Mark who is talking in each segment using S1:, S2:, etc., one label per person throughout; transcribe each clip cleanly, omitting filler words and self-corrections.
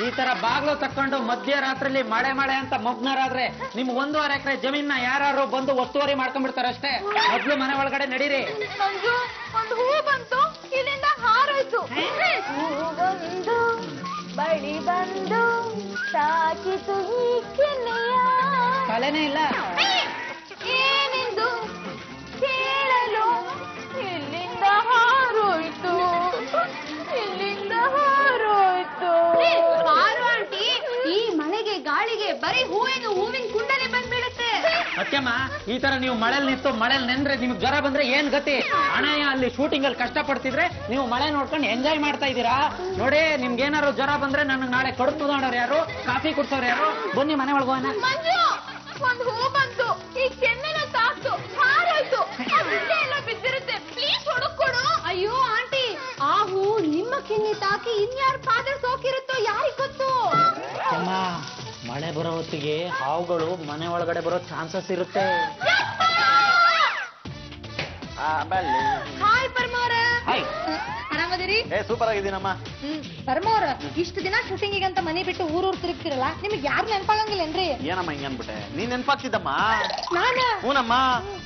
S1: ಈ ತರ ಬಾಗ್ಲು ತಕ್ಕೊಂಡು ಮಧ್ಯರಾತ್ರಿಲಿ ಮಳೆ ಮಳೆ ಅಂತ ಮಗ್ನರಾದ್ರೆ ನಿಮ್ 1.5 ಎಕರೆ ಜಮೀನ ಯಾರು ಬಂದು ಒತ್ತುವರಿ ಮಾಡ್ಕೊಂಡ್ಬಿಡ್ತಾರ ಅಷ್ಟೇ. ಮೊದ್ಲು ಮನೆ ಒಳಗಡೆ ನಡೀರಿ.
S2: ಒಂದು ಹೂ ಬಂತು, ಇಲ್ಲಿಂದ ಹಾರೋಯ್ತು. ಬಂದು ಬಳಿ ಬಂದು ಸಾಕಿತು ಈ ಕೆನೆಯ.
S1: ತಲೆನೇ ಇಲ್ಲ
S2: ಏನೆಂದು ಕೇಳಲು ಇಲ್ಲಿಂದ ಹಾರೋಯ್ತು, ಇಲ್ಲಿಂದ ಹಾರೋಯ್ತು. ಹಾರು ಆಂಟಿ, ಈ ಮಳೆಗೆ ಗಾಳಿಗೆ ಬರೀ ಹೂವಿನ ಕುಂಡನೆ ಬಂದ್ಬಿಡುತ್ತೆ.
S1: ಸತ್ಯಮ್ಮ, ಈ ತರ ನೀವು ಮಳೆಲ್ ನಿಂತು ಮಳೆಲ್ ನೆಂದ್ರೆ ನಿಮ್ಗೆ ಜ್ವರ ಬಂದ್ರೆ ಏನ್ ಗತಿ? ಅಣ್ಣಯ್ಯ ಅಲ್ಲಿ ಶೂಟಿಂಗ್ ಅಲ್ಲಿ ಕಷ್ಟ ಪಡ್ತಿದ್ರೆ ನೀವು ಮಳೆ ನೋಡ್ಕೊಂಡು ಎಂಜಾಯ್ ಮಾಡ್ತಾ ಇದ್ದೀರಾ. ನೋಡಿ, ನಿಮ್ಗೆ ಏನಾದ್ರು ಜ್ವರ ಬಂದ್ರೆ ನನಗೆ ನಾಳೆ ಕಡುಬು ಮಾಡೋರು ಯಾರು, ಕಾಫಿ ಕುಡ್ಸೋರು ಯಾರು? ಬನ್ನಿ ಮನೆ ಒಳಗೋಣ.
S2: ಮಂಜು, ಒಂದು ಹೂ ಬಂತು, ಈ ಕೆನ್ನೆನ ತಾಕ್ತು, ಹಾರೋಯ್ತು. ಎಲ್ಲ ಬಿದ್ದಿರುತ್ತೆ, ಪ್ಲೀಸ್ ಹುಡುಕೊಡು. ಅಯ್ಯೋ ಆಂಟಿ, ಆ ಹೂ ನಿಮ್ಮ ಕೆನ್ನೆ ತಾಕಿ ಇನ್ಯಾರ ಪಾದ ಸೋಕಿರುತ್ತೋ ಯಾರಿಗ್ ಗೊತ್ತು?
S1: ಅಮ್ಮ, ಮಳೆ ಬರೋ ಹೊತ್ತಿಗೆ ಹಾವುಗಳು ಮನೆ ಒಳಗಡೆ ಬರೋ ಚಾನ್ಸಸ್ ಇರುತ್ತೆ.
S2: ಹಾಯ್ ಪರಮವ್ರ.
S1: ಹಾಯ್.
S2: ಆರಾಮದಿರಿ?
S3: ಸೂಪರ್ ಆಗಿದ್ದೀನಮ್ಮ.
S2: ಪರಮವ್ರ, ಇಷ್ಟು ದಿನ ಶೂಟಿಂಗಿಗೆ ಅಂತ ಮನೆ ಬಿಟ್ಟು ಊರೂರ್ ತಿರುಗ್ತಿರಲ್ಲ, ನಿಮ್ಗೆ ಯಾರು ನೆನಪಾಗಂಗಿಲ್ಲೇನ್ರಿ?
S3: ಏನಮ್ಮ ಹಿಂಗ ಅನ್ಬಿಟ್ಟೆ? ನೀನ್ ನೆನ್ಪಾಗ್ತಿದ್ದಮ್ಮ.
S2: ನಾನ?
S3: ಹೂನಮ್ಮ,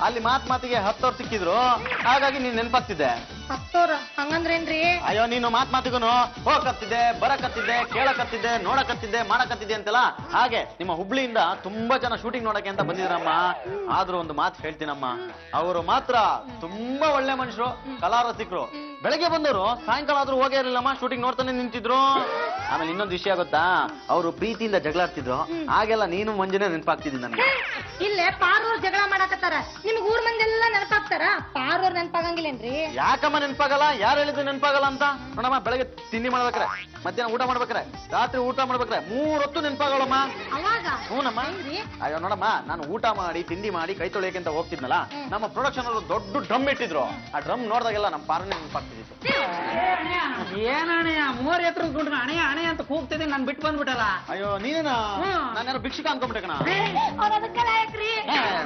S3: ಅಲ್ಲಿ ಮಾತಿಗೆ 10 ಅವ್ರು ಸಿಕ್ಕಿದ್ರು, ಹಾಗಾಗಿ ನೀನ್ ನೆನ್ಪಾಗ್ತಿದ್ದೆ.
S2: 10 ಅವ್ರ ಹಂಗಂದ್ರೇನ್ರಿ?
S3: ಅಯ್ಯೋ, ನೀನು ಮಾತಿಗೂ ಹೋಗಕತ್ತಿದ್ದೆ, ಬರಕತ್ತಿದ್ದೆ, ಕೇಳಕತ್ತಿದ್ದೆ, ನೋಡಕತ್ತಿದ್ದೆ, ಮಾಡಕತ್ತಿದ್ದೆ ಅಂತೆಲ್ಲ. ಹಾಗೆ ನಿಮ್ಮ ಹುಬ್ಳಿಯಿಂದ ತುಂಬಾ ಜನ ಶೂಟಿಂಗ್ ನೋಡಕ್ಕೆ ಅಂತ ಬಂದಿದ್ರಮ್ಮ. ಆದ್ರೂ ಒಂದು ಮಾತು ಹೇಳ್ತೀನಮ್ಮ, ಅವರು ಮಾತ್ರ ತುಂಬಾ ಒಳ್ಳೆ ಮನುಷ್ಯರು, ಕಲಾರಸಿಕರು. ಬೆಳಗ್ಗೆ ಬಂದವರು ಸಾಯಂಕಾಲ ಆದ್ರೂ ಹೋಗೇ ಇರಲಿಲ್ಲಮ್ಮ, ಶೂಟಿಂಗ್ ನೋಡ್ತಾನೆ ನಿಂತಿದ್ರು. ಆಮೇಲೆ ಇನ್ನೊಂದು ವಿಷಯ ಗೊತ್ತಾ, ಅವರು ಪ್ರೀತಿಯಿಂದ ಜಗಳಾಡ್ತಿದ್ರು. ಹಾಗೆಲ್ಲ ನೀನು ಮಂಜುನೇ ನೆನಪಾಗ್ತಿದ್ದೀನಿ ನನಗೆ.
S2: ಇಲ್ಲೇ ಪಾರೂರ್ ಜಗಳ ಮಾಡಕತ್ತಾರ, ನಿಮ್ಗೆ ಊರ್ ಮಂದೆಲ್ಲ ನೆನಪಾಗ್ತಾರ, ಪಾರೂರ್ ನೆನಪಾಗಂಗಿಲ್ಲೇನ್ರಿ?
S3: ಯಾಕಮ್ಮ ನೆನಪಾಗಲ್ಲ? ಯಾರು ಹೇಳಿದ್ರು ನೆನಪಾಗಲ್ಲ ಅಂತ? ನೋಡಮ್ಮ, ಬೆಳಗ್ಗೆ ತಿಂಡಿ ಮಾಡ್ಬೇಕ್ರೆ, ಮಧ್ಯಾಹ್ನ ಊಟ ಮಾಡ್ಬೇಕ್ರೆ, ರಾತ್ರಿ ಊಟ ಮಾಡ್ಬೇಕ್ರೆ 3 ಹೊತ್ತು ನೆನಪಾಗಲ್ಲಮ್ಮ.
S2: ಅವಾಗ?
S3: ಹೂನಮ್ಮ. ಅಯ್ಯೋ ನೋಡಮ್ಮ, ನಾನು ಊಟ ಮಾಡಿ ತಿಂಡಿ ಮಾಡಿ ಕೈ ತೊಳೆಯಕ್ಕೆ ಅಂತ ಹೋಗ್ತಿದ್ನಲ್ಲ, ನಮ್ಮ ಪ್ರೊಡಕ್ಷನ್ ಅವರು ದೊಡ್ಡ ಡ್ರಮ್ ಇಟ್ಟಿದ್ರು. ಆ ಡ್ರಮ್ ನೋಡಿದಾಗೆಲ್ಲ ನಮ್ಮ ಪಾರನೆ ನೆನಪಾಗ್ತಿತ್ತು.
S1: ಏನಣ್ಣಯ್ಯ 3 ಎತ್ತರ ದುಡ್ಡು ಅಣೆಯ ಅಣೆಯ ಅಂತ ಕೂಗ್ತಿದ್ದೆ, ನಾನು ಬಿಟ್ಟು ಬಂದ್ಬಿಟ್ಟಲ್ಲ.
S3: ಅಯ್ಯೋ, ನೀನೇನ? ನಾನು ಯಾರು ಭಿಕ್ಷುಕ ಅನ್ಕೊಂಡ್ಬಿಟ್ಟೆ ಕಣ.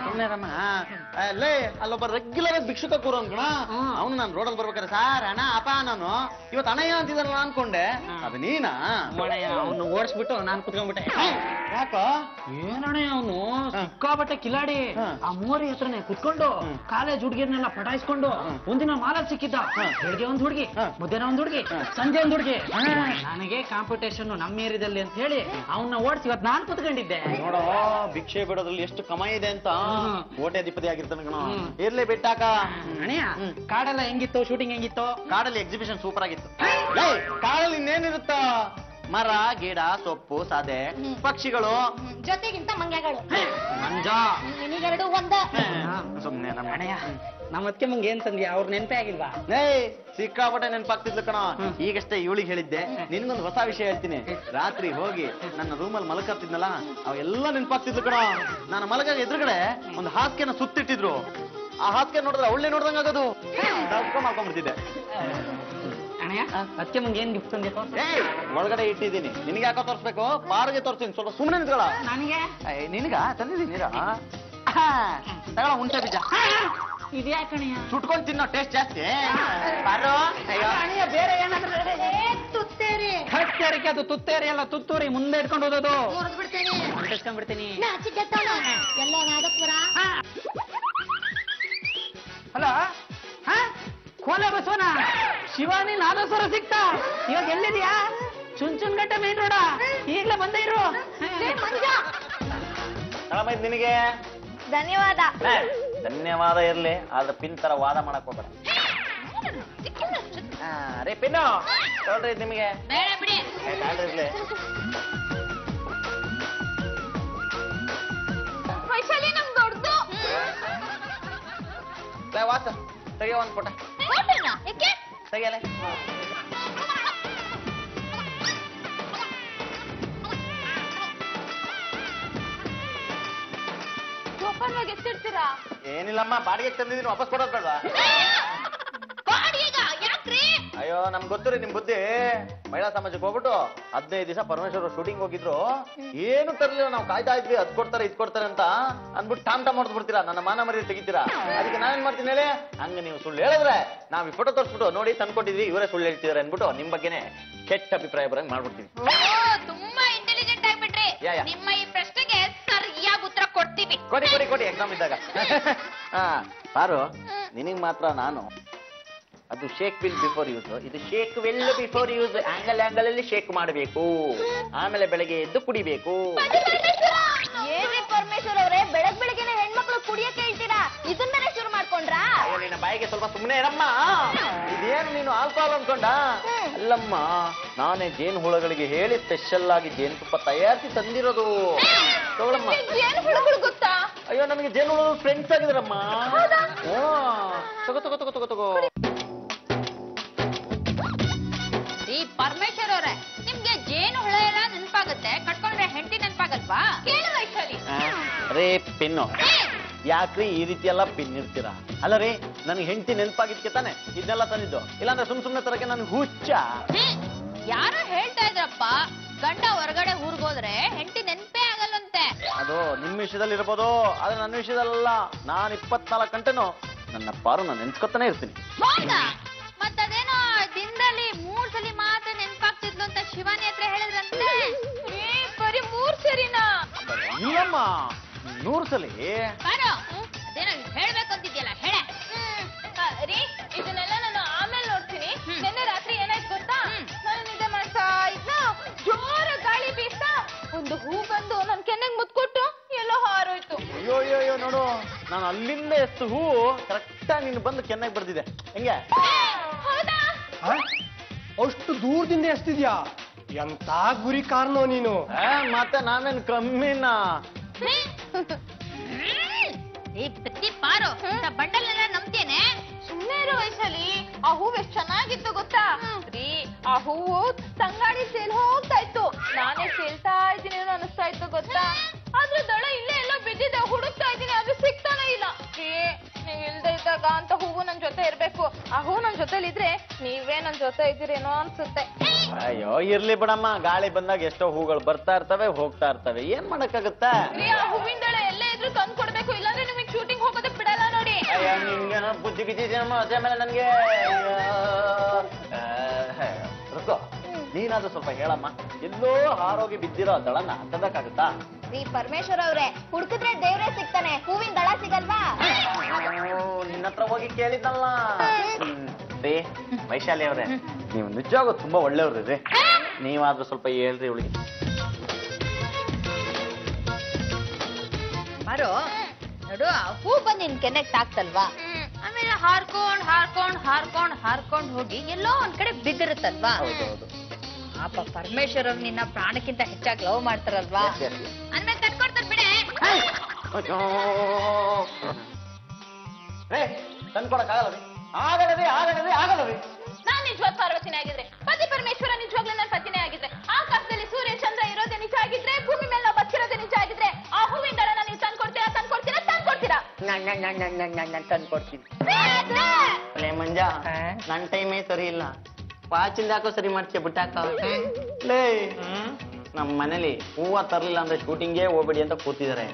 S3: ಸುಮ್ಮನೆರಮ್ಮ, ಲೇ ಅಲ್ಲೊಬ್ಬ ರೆಗ್ಯುಲರ್ ಆಗಿ ಭಿಕ್ಷುಕ ಕೂರು ಅನ್ಕೋಣ. ಅವನು ನಾನು ರೋಡಲ್ಲಿ ಬರ್ಬೇಕಾರೆ, ಸಾರ್ ಅಣ್ಣ ಅಪ್ಪ ನಾನು ಇವತ್ತು ಅಣಯ್ಯ ಅಂತಿದ್ದಾರಲ್ಲ ಅನ್ಕೊಂಡೆ. ಅದು ನೀನಾ?
S1: ಅವನು ಓಡಿಸ್ಬಿಟ್ಟು ನಾನು ಕುತ್ಕೊಂಡ್ಬಿಟ್ಟೆ.
S3: ಯಾಕ?
S1: ಏನಣ್ಣಯ್ಯ, ಅವನು ಸಿಕ್ಕಾಬಟ್ಟೆ ಕಿಲಾಡಿ. ಆ 3 ಎತ್ತರನೆ ಕುತ್ಕೊಂಡು ಕಾಲೇಜ್ ಹುಡುಗಿರ್ನೆಲ್ಲ ಪಟಾಯಿಸ್ಕೊಂಡು ಒಂದಿನ ಮಾಲಲ್ಲಿ ಸಿಕ್ಕಿದ್ದ. ಬೆಳಿಗ್ಗೆ ಒಂದು ಹುಡುಗಿ, ಮಧ್ಯಾಹ್ನ ಒಂದು ಹುಡುಗಿ, ಸಂಜೆ ಒಂದು ಹುಡುಗಿ. ನನಗೆ ಕಾಂಪಿಟೇಷನ್ ನಮ್ಮ ಏರಿಯಾದಲ್ಲಿ ಅಂತ ಹೇಳಿ ಅವನ್ನ ಓಡಿಸಿ ಇವತ್ತು ನಾನು ಕುತ್ಕೊಂಡಿದ್ದೆ.
S3: ನೋಡೋ, ಭಿಕ್ಷೆ ಬಿಡೋದ್ರಲ್ಲಿ ಎಷ್ಟು ಕಮಾಯಿ ಇದೆ ಅಂತ. ಕೋಟ್ಯಾಧಿಪತಿ ಆಗಿರ್ತಾನೆ ಕಣ. ಇರ್ಲಿ ಬಿಟ್ಟಾಕ.
S1: ಅಣ್ಣಯ್ಯ, ಕಾಡೆಲ್ಲ ಹೆಂಗಿತ್ತು? ಶೂಟಿಂಗ್ ಹೆಂಗಿತ್ತು?
S3: ಕಾಡಲ್ಲಿ ಎಕ್ಸಿಬಿಷನ್ ಸೂಪರ್ ಆಗಿತ್ತು. ಕಾಡಲ್ಲಿ ಇನ್ನೇನಿರುತ್ತ? ಮರ, ಗಿಡ, ಸೊಪ್ಪು, ಸಾದೆ, ಪಕ್ಷಿಗಳು,
S2: ಜೊತೆಗಿಂತ ಮಂಗ್ಯಗಳು.
S1: ಮಂಜ
S2: ನಿನಗೆರಡು ಒಂದ.
S3: ಸುಮ್ನೆ ನಮ್ಮ
S1: ಅಣ್ಣಯ್ಯ, ನಮ್ಮ ಅದಕ್ಕೆ ಮಂಗೆ ಏನ್ ತಂದ್ಯಾ? ಅವ್ರ ನೆನಪೇ ಆಗಿಲ್ವಾ?
S3: ಸಿಕ್ಕಾಪಟ್ಟೆ ನೆನಪಾಗ್ತಿದ್ಲು ಕಣ. ಈಗಷ್ಟೇ ಇವಳಿಗೆ ಹೇಳಿದ್ದೆ. ನಿನ್ಗೊಂದು ಹೊಸ ವಿಷಯ ಹೇಳ್ತೀನಿ. ರಾತ್ರಿ ಹೋಗಿ ನನ್ನ ರೂಮಲ್ಲಿ ಮಲಕತ್ತಿದ್ನಲ್ಲ, ಅವೆಲ್ಲ ನೆನಪಾಗ್ತಿದ್ಲು ಕಣ. ನಾನು ಮಲಗ ಎದುರುಗಡೆ ಒಂದು ಹಾಸಿಗೆನ ಸುತ್ತಿಟ್ಟಿದ್ರು. ಆ ಹಾಸಿಗೆ ನೋಡಿದ್ರೆ ಅವಳೇ ನೋಡ್ದಂಗ ಆಗೋದು. ಮಾಡ್ಕೊಂಡ್ಬಿಡ್ತಿದ್ದೆ.
S1: ಅಣ್ಣಯ್ಯ, ಅದಕ್ಕೆ ಮಂಗೆ ಏನ್ ಗಿಫ್ಟ್ ತಂದ್ಯಾ?
S3: ಒಳಗಡೆ ಇಟ್ಟಿದ್ದೀನಿ. ನಿನ್ಗೆ ಯಾಕೋ ತೋರಿಸ್ಬೇಕು? ಪಾರ್ಗೆ ತೋರಿಸ್ತೀನಿ, ಸ್ವಲ್ಪ ಸುಮ್ಮನೆ ನಿಂತ್ಕೊಳ್ಳ.
S1: ನನಗೆ
S3: ನಿನ್ಗ ತಂದಿದ್ದೀನಿ ತಗೊಳ. ಹುಣಸೆ ಬೀಜ
S1: ಇದ್ಯಾಕಣಯ್ಯ?
S3: ಸುಟ್ಕೊಂಡ್ ತಿನ್ನೋ ಟೇಸ್ಟ್ ಜಾಸ್ತಿ.
S1: ಬೇರೆ ಏನಾದ್ರು
S2: ತುತ್ತೇರಿ.
S1: ಹತ್ತೇರಿಕೆ, ಅದು ತುತ್ತೇರಿ ಅಲ್ಲ, ತುತ್ತೂರಿ. ಮುಂದೆ ಇಟ್ಕೊಂಡು ಹೋದದು.
S2: ಮುರಿದ್ಬಿಡ್ತೇನೆ.
S1: ಬಿಡ್ತೀನಿ.
S2: ಎಲ್ಲ ನಾದಸ್ವರ.
S1: ಹಲೋ, ಕೋಲೆ ಬಸವನ ಶಿವಾನಿ ನಾದಸ್ವರ ಸಿಕ್ತಾ? ಇವಾಗ ಎಲ್ಲಿದ್ಯಾ? ಚುಂಚುನ್ಗಟ್ಟೆ ಮೇನ್ ರೋಡ. ಈಗ್ಲೇ ಬಂದೇ ಇರು.
S3: ನಿನಗೆ
S2: ಧನ್ಯವಾದ.
S3: ಧನ್ಯವಾದ ಇರ್ಲಿ, ಆದ್ರೆ ಪಿನ್ ತರ ವಾದ ಮಾಡಕ್ ಹೋಗ್ಬೇಡ. ರೇ ಪಿನ್ನು ನೋಡ್ರಿ ನಿಮಗೆ.
S2: ಬೇಡ ಬಿಡಿ.
S3: ಇರ್ಲಿ.
S2: ವೈಶಾಲಿ ನಮ್ ದೊಡ್ಡದು.
S3: ವಾಸ ತೆಗಿಯೋ ಒಂದ್ ಪುಟ.
S2: ಯಾಕೆ
S3: ತೆಗಿಯಲ್ಲ?
S2: ಜೋಪಾನವಾಗಿ ಎತ್ತಿರ್ತೀರಾ?
S3: ಏನಿಲ್ಲಮ್ಮ, ಬಾಡಿಗೆ ತಂದಿದ್ದೀನಿ, ವಾಪಸ್ ಕೊಡೋದ್ ಬೇಡವಾ?
S2: ಯಾಕ್ರಿ?
S3: ಅಯ್ಯೋ, ನಮ್ಗೆ ಗೊತ್ತಿರಿ ನಿಮ್ ಬುದ್ಧಿ. ಮಹಿಳಾ ಸಮಾಜಕ್ಕೆ ಹೋಗ್ಬಿಟ್ಟು 15 ದಿವಸ ಪರಮೇಶ್ವರ ಶೂಟಿಂಗ್ ಹೋಗಿದ್ರು. ಏನು ತರ್ಲಿಲ್ಲ, ನಾವು ಕಾಯ್ತಾ ಇದ್ವಿ, ಅದ್ ಕೊಡ್ತಾರೆ ಇದ್ ಕೊಡ್ತಾರೆ ಅಂತ ಅನ್ಬಿಟ್ಟು ಟಾಮ್ ಹೊಡೆದ್ ಬಿಡ್ತೀರಾ, ನನ್ನ ಮಾನ ಮರ್ಯಾದೆ ತೆಗಿತೀರಾ. ಅದಕ್ಕೆ ನಾವೇನ್ ಮಾಡ್ತೀನಿ ಹೇಳಿ? ಹಂಗ ನೀವು ಸುಳ್ಳು ಹೇಳಿದ್ರೆ ನಾವ್ ಈ ಫೋಟೋ ತೋರಿಸ್ಬಿಟ್ಟು ನೋಡಿ ತಂದ್ಕೊಟ್ಟಿದ್ವಿ, ಇವರೇ ಸುಳ್ಳು ಹೇಳ್ತಿದಾರೆ ಅನ್ಬಿಟ್ಟು ನಿಮ್ ಬಗ್ಗೆನೆ ಕೆಟ್ಟ ಅಭಿಪ್ರಾಯ ಬರಂಗ್ ಮಾಡ್ಬಿಡ್ತೀವಿ.
S2: ನಿಮ್ಮ ಈ ಪ್ರಶ್ನೆಗೆ ಸರಿಯಾಗಿ ಉತ್ತರ ಕೊಡ್ತೀವಿ.
S3: ಕೊಡಿ ಎಕ್ಸಾಮ್ ಇದ್ದಾಗ. ಪಾರು, ನಿನಗ್ ಮಾತ್ರ ನಾನು ಅದು ಶೇಕ್ ವಿಲ್ ಬಿಫೋರ್ ಯೂಸ್, ಇದು shake well before use. Angle ಅಲ್ಲಿ ಶೇಕ್ ಮಾಡಬೇಕು, ಆಮೇಲೆ ಬೆಳಗ್ಗೆ ಎದ್ದು ಕುಡಿಬೇಕು.
S2: ಏನ್ರಿ ಪರಮೇಶ್ವರ್ ಅವರೇ, ಬೆಳಗ್ಗೆನೆ ಹೆಣ್ಮಕ್ಳು ಕುಡಿಯಕ್ಕೆ ಹೇಳ್ತೀರಾ? ಇದನ್ನೇ ಶುರು ಮಾಡ್ಕೊಂಡ್ರಾ?
S3: ನಿನ್ನ ಬಾಯಿಗೆ ಸ್ವಲ್ಪ ಸುಮ್ಮನೆ ಇರಮ್ಮ. ಇದೇನು ನೀನು ಆಲ್ಕೋಹಾಲ್ ಅನ್ಕೊಂಡ? ಅಲ್ಲಮ್ಮ, ನಾನೇ ಜೇನು ಹುಳಗಳಿಗೆ ಹೇಳಿ ಸ್ಪೆಷಲ್ ಆಗಿ ಜೇನುತುಪ್ಪ ತಯಾರಿಸಿ ತಂದಿರೋದು. ತಗೊಳಮ್ಮ.
S2: ಜೇನು ಹುಳುಗಳು ಗೊತ್ತಾ?
S3: ಅಯ್ಯೋ, ನಮಗೆ ಜೇನು ಹುಳು ಫ್ರೆಂಡ್ಸ್ ಆಗಿದ್ರಮ್ಮ. ಓ, ತಗೋ.
S2: ಈ ಪರಮೇಶ್ವರ್ ಅವರೇ, ನಿಮ್ಗೆ ಜೇನು ಹುಳ ಎಲ್ಲ ನೆನಪಾಗುತ್ತೆ, ಕಟ್ಕೊಂಡ್ರೆ ಹೆಂಡತಿ ನೆನಪಾಗಲ್ವಾ? ಕೇಳು ವೈಶಾಲಿ.
S3: ರೇ ಪಿನ್ನು, ಯಾಕ್ರಿ ಈ ರೀತಿ ಎಲ್ಲ ಪಿನ್ ಇರ್ತೀರಾ? ಅಲ್ಲ ರೀ, ನನ್ಗೆ ಹೆಂಡತಿ ನೆನಪಾಗಿದ್ಕೆ ತಾನೆ ಇದನ್ನೆಲ್ಲ ತಂದಿದ್ದು, ಇಲ್ಲಾಂದ್ರೆ ಸುಮ್ನೆ ತರಕ್ಕೆ ನನ್ಗೆ ಹುಚ್ಚ.
S2: ಯಾರೋ ಹೇಳ್ತಾ ಇದ್ರಪ್ಪ, ಗಂಡ ಹೊರಗಡೆ ಊರ್ಗೋದ್ರೆ ಹೆಂಡತಿ ನೆನಪೇ ಆಗಲ್ಲಂತೆ.
S3: ಅದು ನಿಮ್ಮ ವಿಷಯದಲ್ಲಿ ಇರ್ಬೋದು, ಆದ್ರೆ ನನ್ನ ವಿಷಯದಲ್ಲ. ನಾನು 24 ಗಂಟೆನೂ ನನ್ನ ಪಾರು ನಾನು ನೆನ್ಸ್ಕೊತಾನೆ ಇರ್ತೀನಿ.
S2: ಹೌದಾ? ಮತ್ತದೇನೋ ದಿನದಲ್ಲಿ 3 ಸಲ ಮಾತ್ರ ನೆನಪಾಗ್ತಿದ್ಲು ಅಂತ ಶಿವಾನಿ ಹತ್ರ ಹೇಳಿದ್ರಂತೆ. ಬರೀ 3 ಸರಿನಾ?
S3: ಇಲ್ಲಮ್ಮ, 100 ಸಲ.
S2: ಬಾರೋ, ಅದೇನೋ ಹೇಳ್ಬೇಕಂತಿದ್ಯಲ್ಲ, ಹೇಳ. ರೀ, ಇದನ್ನೆಲ್ಲ ನಾನು ಆಮೇಲೆ ನೋಡ್ತೀನಿ. ನಿನ್ನೆ ರಾತ್ರಿ ಏನಾಯ್ತು ಗೊತ್ತಾ? ನಾನು ನಿದ್ದೆ ಮಾಡ್ತಾ ಇದ್ನ, ಜೋರ ಗಾಳಿ ಬೀಸ್ತಾ ಒಂದು ಹೂ ಬಂದು ನನ್ ಕೆನ್ನೆಗೆ ಮುತ್ಕೊಟ್ಟು ಎಲ್ಲೋ ಹಾರೋಯ್ತು.
S3: ಅಯ್ಯೋ ನೋಡು, ನಾನು ಅಲ್ಲಿಂದ ಎಷ್ಟು ಹೂ ಕರೆಕ್ಟಾಗಿ ನೀನು ಬಂದು ಕೆನ್ನಾಗಿ ಬರ್ದಿದೆ. ಹೆಂಗೆ?
S2: ಹೌದಾ?
S4: ಅಷ್ಟು ದೂರದಿಂದ ಎಷ್ಟಿದ್ಯಾ? ಎಂತ ಗುರಿ ಕಾರಣೋ ನೀನು.
S3: ಮತ್ತೆ ನಾವೇನ್ ಕಮ್ಮಿನ?
S2: ಈ ಪ್ರತಿ ಪಾರು ಬಂಡಲ್ನೆಲ್ಲ ನಂಬ್ತೇನೆ. ಸುಮ್ಮನೆ ಇರೋ ವಯಸ್ಸಲ್ಲಿ ಆ ಹೂವು ಎಷ್ಟು ಚೆನ್ನಾಗಿತ್ತು ಗೊತ್ತಾ? ರೀ, ಆ ಹೂವು ತಂಗಾಡಿ ಸೇಲ್ ಹೋಗ್ತಾ ಇತ್ತು. ನಾನೇ ಸೇಲ್ತಾ ಇದ್ದೀನಿ ಅನಿಸ್ತಾ ಇತ್ತು ಗೊತ್ತಾ? ಆದ್ರೆ ದಳ ಇಲ್ಲೇ ಎಲ್ಲ ಬಿದ್ದಿದೆ, ಹುಡುಕ್ತಾ ಇದ್ದೀನಿ, ಅದು ಸಿಗ್ತಾನೆ ಇಲ್ಲ. ನೀವ್ ಇಲ್ದೇ ಇದ್ದಾಗ ಅಂತ ಹೂವು ನನ್ ಜೊತೆ ಇರ್ಬೇಕು. ಆ ಹೂ ನನ್ ಜೊತೆಲಿ ಇದ್ರೆ ನೀವೇ ನನ್ ಜೊತೆ ಇದ್ದೀರೇನೋ ಅನ್ಸುತ್ತೆ.
S3: ಅಯ್ಯೋ, ಇರ್ಲಿ ಬಿಡಮ್ಮ, ಗಾಳಿ ಬಂದಾಗ ಎಷ್ಟೋ ಹೂಗಳು ಬರ್ತಾ ಇರ್ತವೆ ಹೋಗ್ತಾ ಇರ್ತವೆ, ಏನ್ ಮಾಡಕ್ಕಾಗತ್ತ?
S2: ಆ ಹೂವಿನ ದಳ ಎಲ್ಲೇ ಇದ್ರು ತಂದು ಕೊಡ್ಬೇಕು, ಇಲ್ಲಾಂದ್ರೆ ನಿಮಗೆ ಶೂಟಿಂಗ್ ಹೋಗೋದಕ್ಕೆ ಬಿಡಲ್ಲ ನೋಡಿ.
S3: ನಿಮ್ಗೇನೋ ಬುದ್ಧಿ ಬಿದ್ದಿದ್ದೀನಮ್ಮ, ಅದೇ ಮೇಲೆ ನನ್ಗೆ. ನೀನಾದ್ರೂ ಸ್ವಲ್ಪ ಹೇಳಮ್ಮ, ಎಲ್ಲೋ ಹಾರೋಗಿ ಬಿದ್ದಿರೋ ದಳನ ತಂದಕ್ಕಾಗುತ್ತಾ?
S2: ಈ ಪರಮೇಶ್ವರ್ ಅವ್ರೆ, ಹುಡುಕಿದ್ರೆ ದೇವ್ರೇ ಸಿಗ್ತಾನೆ, ಹೂವಿನ ದಳ ಸಿಗಲ್ವಾ?
S3: ನಿನ್ನ ಹತ್ರ ಹೋಗಿ ಕೇಳಿದ್ನಲ್ಲ. ರೇ ವೈಶಾಲಿ ಅವ್ರೆ, ನೀವು ನಿಜವಾಗೂ ತುಂಬಾ ಒಳ್ಳೆಯವ್ರಿ. ನೀವಾದ್ರೂ ಸ್ವಲ್ಪ ಹೇಳ್ರಿ ಅವಳಿಗೆ.
S2: ಮಾರೋ ನೋಡು, ಹೂ ಬಂದು ನಿನ್ ಕೆನ್ನೆಗೆ ತಾಕ್ತಲ್ವಾ? ಆಮೇಲೆ ಹಾರ್ಕೊಂಡ್ ಹೋಗಿ ಎಲ್ಲೋ ಒಂದ್ ಕಡೆ ಬಿದ್ದಿರುತ್ತಲ್ವಾ?
S3: ಹೌದೌದು.
S2: ಪಾಪ ಪರಮೇಶ್ವರ್ ಅವ್ರು ನಿನ್ನ ಪ್ರಾಣಕ್ಕಿಂತ ಹೆಚ್ಚಾಗಿ ಲವ್ ಮಾಡ್ತಾರಲ್ವಾ? ಅಂದ್ಮೇಲೆ ಕಟ್ಕೊಡ್ತಾರ ಬಿಡೆ.
S3: ತಂದ್ಕೊಡಕ್ಕಾಗಲ್ಲ ಆಗಲ್ಲ.
S2: ನಾನ್ ನಿಜವಾದ ಪಾರ್ವತಿನೇ ಆಗಿದ್ರೆ, ಪತಿ ಪರಮೇಶ್ವರ ನಿಜವಾಗ್ಲೂ ನನ್ನ ಪತಿನೇ ಆಗಿದ್ರೆ, ಆಕಾಶದಲ್ಲಿ ಸೂರ್ಯ ಚಂದ್ರ ಇರೋದೇ ನಿಜ ಆಗಿದ್ರೆ, ಭೂಮಿ ಮೇಲೆ ನಾವು ಬದುಕಿರೋದೇ ನಿಜ ಆಗಿದ್ರೆ, ಆ ಹೂವಿನ ದಳನ ನೀವು ತಂದ್ಕೊಡ್ತೀರಾ?
S3: ತಂದ್ಕೊಡ್ತೀನಿ. ಮಂಜ, ನನ್ ಟೈಮೇ ಸರಿ ಇಲ್ಲ. ಪಾಚಿಂದ ಹಾಕೋ ಸರಿ ಮಾಡ್ತೀಯ, ಬಿಟ್ಟಾಕ. ನಮ್ಮ ಮನೇಲಿ ಹೂವ ತರ್ಲಿಲ್ಲ ಅಂದ್ರೆ ಶೂಟಿಂಗೇ ಹೋಗ್ಬೇಡಿ ಅಂತ ಕೂತಿದ್ದಾರೆ.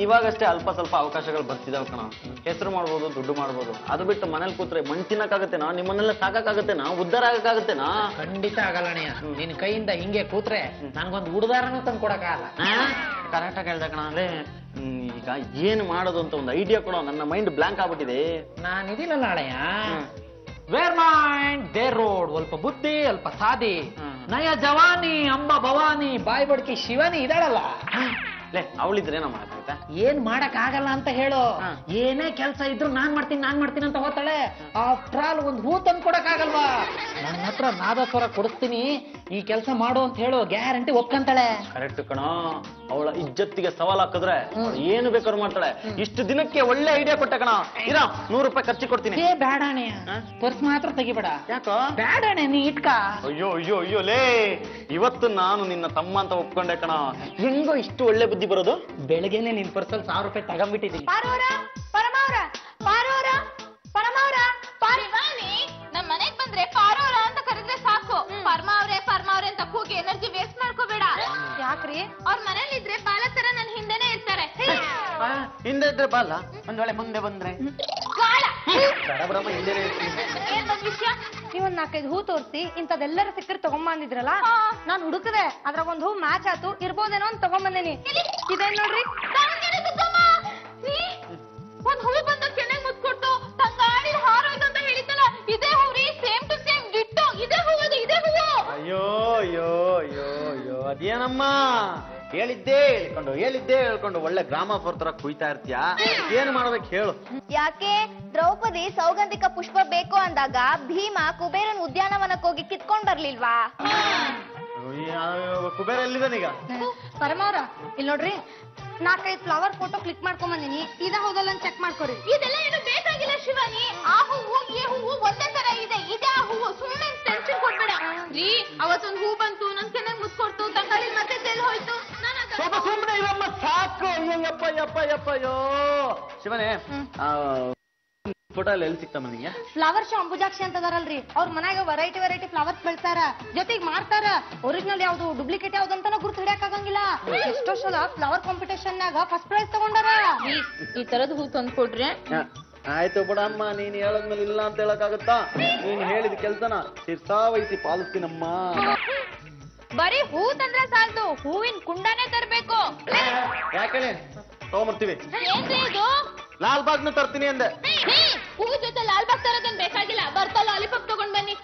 S3: ಇವಾಗಷ್ಟೇ ಅಲ್ಪ ಸ್ವಲ್ಪ ಅವಕಾಶಗಳು ಬರ್ತಿದಾವ್ ಕಣ. ಹೆಸರು ಮಾಡ್ಬೋದು, ದುಡ್ಡು ಮಾಡ್ಬೋದು. ಅದು ಬಿಟ್ಟು ಮನೇಲಿ ಕೂತ್ರೆ ಮಣ್ ತಿನ್ನಕ್ಕಾಗತ್ತೇನಾ? ನಿಮ್ಮನ್ನೆಲ್ಲ ಸಾಕಾಗತ್ತೇನಾ? ಉದ್ಧಾರ ಆಗಕ್ಕಾಗತ್ತೇನಾ?
S1: ಖಂಡಿತ ಆಗಲ್ಲ ಅಣ್ಣಯ್ಯ. ನಿನ್ ಕೈಯಿಂದ ಹಿಂಗೆ ಕೂತ್ರೆ ನನ್ಗೊಂದು ಉಡ್ದಾರನೂ ತಂದು ಕೊಡಕ್ಕಾಗಲ್ಲ.
S3: ಕರೆಕ್ಟಾಗಿ ಹೇಳ್ದ ಕಣ. ಅಂದ್ರೆ ಈಗ ಏನ್ ಮಾಡೋದು ಅಂತ ಒಂದು ಐಡಿಯಾ ಕೊಡೋ, ನನ್ನ ಮೈಂಡ್ ಬ್ಲಾಂಕ್ ಆಗ್ಬಿಟ್ಟಿದೆ.
S1: ನಾನಿದಿಲ್ಲಲ್ಲ ಅಣ್ಣಯ್ಯ. ವೇರ್ ಮೈಂಡ್ ದೇರ್ ರೋಡ್, ಅಲ್ಪ ಬುದ್ಧಿ ಅಲ್ಪ ಸಾದಿ, ನಯ ಜವಾನಿ ಅಂಬ ಭವಾನಿ, ಬಾಯ್ ಬಡ್ಕಿ ಶಿವಾನಿ ಇದಾಳಲ್ಲ,
S3: ಅವಳಿದ್ರೆ ಏನೋ ಮಾಡಕ್ಕಾಗತ್ತ?
S1: ಏನ್ ಮಾಡಕ್ ಆಗಲ್ಲ ಅಂತ ಹೇಳು. ಏನೇ ಕೆಲ್ಸ ಇದ್ರು ನಾನ್ ಮಾಡ್ತೀನಿ ಅಂತ ಹೋಗ್ತಾಳೆ. ಆಫ್ಟರ್ ಆಲ್ ಒಂದ್ ಹೂ ತಂದು ಕೊಡಕ್ ಆಗಲ್ವಾ? ನನ್ನ ಹತ್ರ ನಾದಸ್ವರ ಕೊಡಿಸ್ತೀನಿ, ಈ ಕೆಲಸ ಮಾಡು ಅಂತ ಹೇಳು, ಗ್ಯಾರಂಟಿ ಒಪ್ಕೊಂತಾಳೆ.
S3: ಕರೆಕ್ಟ್ ಕಣ. ಅವಳ ಇಜ್ಜತ್ತಿಗೆ ಸವಾಲ್ ಹಾಕಿದ್ರೆ ಏನು ಬೇಕಾದ್ರು ಮಾಡ್ತಾಳೆ. ಇಷ್ಟು ದಿನಕ್ಕೆ ಒಳ್ಳೆ ಐಡಿಯಾ ಕೊಟ್ಟೆ ಕಣ. ಇರ 100 ರೂಪಾಯಿ ಖರ್ಚು ಕೊಡ್ತೀನಿ.
S1: ಬೇಡ ಅಣ್ಣಯ್ಯ, ಪರ್ಸ್ ಮಾತ್ರ ತೆಗಿಬೇಡ.
S3: ಯಾಕೋ?
S1: ಬೇಡ ಅಣ್ಣ, ನೀ ಇಟ್ಕ.
S3: ಅಯ್ಯೋ ಲೇ, ಇವತ್ತು ನಾನು ನಿನ್ನ ತಮ್ಮ ಅಂತ ಒಪ್ಕೊಂಡೆ ಕಣ. ಹೆಂಗೋ ಇಷ್ಟು ಒಳ್ಳೆ ಬುದ್ಧಿ ಬರೋದು?
S1: ಬೆಳಗ್ಗೆನೆ ನಿನ್ ಪರ್ಸಲ್ಲಿ 1000 ರೂಪಾಯಿ ತಗೊಂಡ್ಬಿಟ್ಟಿದ್ದೀನಿ.
S2: ನಮ್ ಮನೆಗ್ ಬಂದ್ರೆ ಪಾರೋರ ಅಂತ ಕರೆದ್ರೆ ಸಾಕು. ಪರಮಾವ್ರೆ ಅಂತ ಕೂಗಿ ಎನರ್ಜಿ ವೇಸ್ಟ್ ಮಾಡ್ಕೋಬೇಡ. ಯಾಕ್ರಿ? ಅವ್ರ ಮನೇಲಿ ಇದ್ರೆ ಬಾಲ ತರ ನನ್ ಹಿಂದೆನೆ ಇರ್ತಾರೆ.
S3: ಹಿಂದೆ ಇದ್ರೆ ಬಾಲ, ಒಂದ್ ವೇಳೆ ಮುಂದೆ ಬಂದ್ರೆ
S2: ಬಾಲ
S3: ಹಿಂದೆ
S2: ಏನ್ ಬಂದ್ ವಿಷಯ?
S5: ನೀವೊಂದ್ 4-5 ಹೂ ತೋರಿಸಿ ಇಂಥದೆಲ್ಲರೂ ಸಿಕ್ಕರೆ ತಗೊಂಬಂದಿದ್ರಲ್ಲ ನಾನ್ ಹುಡುಕದೆ ಅದ್ರಾಗ ಒಂದ್ ಹೂ ಮ್ಯಾಚ್ ಆತು ಇರ್ಬೋದೇನೋ ಅಂತ ತಗೊಂಬಂದೇನಿ. ಇದೇನ್ ನೋಡ್ರಿ.
S2: ಒಂದ್ ಹೂ ಬಂದ ಕೆನೆಗ್ ಮುತ್ಕೊಟ್ಟು ತಂಗಾಡಿ ಹಾರೋಯ್ತು ಅಂತ ಹೇಳಿದ್ದಲ್ಲ, ಇದೇ ಹೂ ರೀ. ಸೇಮ್ ಟು ಸೇಮ್ ಡಿಟ್ಟೋ ಇದೇ ಹೂ, ಅದು ಇದೇ ಹೂವು.
S3: ಅಯ್ಯೋ ಅಯ್ಯೋ ಅಯ್ಯೋ ಅಯ್ಯೋ ಅದೇನಮ್ಮ, ಹೇಳಿದ್ದೇ ಹೇಳ್ಕೊಂಡು ಒಳ್ಳೆ ಗ್ರಾಮಾಫೋರ್ ತರ ಕುಯ್ತಾ ಇರ್ತೀಯಾ, ಏನ್ ಮಾಡ್ಬೇಕು ಹೇಳು.
S6: ಯಾಕೆ ದ್ರೌಪದಿ ಸೌಗಂಧಿಕ ಪುಷ್ಪ ಬೇಕು ಅಂದಾಗ ಭೀಮ ಕುಬೇರನ್ ಉದ್ಯಾನವನಕ್ಕೆ ಹೋಗಿ ಕಿತ್ಕೊಂಡ್ ಬರ್ಲಿಲ್ವಾ?
S3: ಕುಬೇರ ಎಲ್ಲಿದ್ದಾನೀಗ?
S5: ಪರಮಾರ ಇಲ್ಲಿ ನೋಡ್ರಿ, 4-5 ಫ್ಲವರ್ ಫೋಟೋ ಕ್ಲಿಕ್ ಮಾಡ್ಕೊಂಡ್ ಬಂದಿನಿ. ಇದ ಹೌದಲ್ಲ ಚೆಕ್ ಮಾಡ್ಕೊರಿ.
S2: ಇದೆಲ್ಲ ಏನು ಬೇಕಾಗಿಲ್ಲ ಶಿವಾನಿ. ಆ ಹೂವು ಈ ಹೂವು ಒಂದೇ ತರ ಇದೆ, ಇದೇ ಆ ಹೂವು. ಸುಮ್ಮನೆ ಟೆನ್ಷನ್ ಕೊಡ್ಬೇಡ ರೀ. ಅವತ್ತೊಂದು ಹೂ ಬಂತು, ನನ್ ಕೆನೆಗ್ ಮುತ್ಕೊಡ್ತು, ತಂಗಾಳಿ ಮತ್ತೆ ತೆಲ್ ಹೋಯ್ತು.
S3: ಸ್ವಲ್ಪ ಸುಮ್ಮನೆ ಇರಮ್ಮ, ಸಾಕು. ಅಯ್ಯಪ್ಪ ಯಪ್ಪ ಯಪ್ಪ ಅಯ್ಯೋ. ಶಿವನೇ, ಫೋಟೋ ಎಲ್ಲಿ ಸಿಕ್ತಮ್ಮ ನಿಂಗೆ?
S5: ಫ್ಲವರ್ ಶೋ ಅಂಬುಜಾಕ್ಷಿ ಅಂತದಾರಲ್ರಿ, ಅವ್ರ ಮನ್ಯಾಗ ವೆರೈಟಿ ಫ್ಲವರ್ಸ್ ಬೆಳ್ತಾರ, ಜೊತೆಗೆ ಮಾರ್ತಾರ. ಒರಿಜಿನಲ್ ಯಾವ್ದು ಡೂಪ್ಲಿಕೇಟ್ ಯಾವ್ದು ಅಂತ ಗುರ್ತು ಹಿಡಿಯಕ್ ಆಗಂಗಿಲ್ಲ. ಎಷ್ಟೋ ಸಲ ಫ್ಲವರ್ ಕಾಂಪಿಟೇಷನ್ ನಾಗ ಫಸ್ಟ್ ಪ್ರೈಸ್ ತಗೊಂಡಾರ.
S2: ಈ ತರದ್ ಹೂ ತಂದು ಕೊಡ್ರಿ.
S3: ಆಯ್ತು ಬಿಡಮ್ಮ, ನೀನ್ ಹೇಳದ್ಮೇಲೆ ಇಲ್ಲ ಅಂತ ಹೇಳಕ್ಕಾಗತ್ತಾ? ನೀನ್ ಹೇಳಿದ ಕೆಲ್ಸನ ಶಿರ್ಸಾವಹಿಸಿ ಪಾಲಿಸ್ತೀನಮ್ಮ.
S2: ಬರೀ ಹೂ ತಂದ್ರೆ ಸಾಲದು, ಹೂವಿನ ಕುಂಡನೇ ತರ್ಬೇಕು.
S3: ಯಾಕೆ ತಗೊಂಬರ್ತೀವಿ.
S2: ಏನ್ರಿ ಇದು?
S3: ಲಾಲ್ಬಾಗ್ನು ತರ್ತೀನಿ ಅಂದೆ.
S2: ಹೂ ಜೊತೆ ಲಾಲ್ಬಾಗ್ ತರೋದೇನ್ ಬೇಕಾಗಿಲ್ಲ, ಬರ್ತಾ ಲಾಲಿಪಾಪ್ ತಗೊಂಡ್ ಬನ್ನಿ.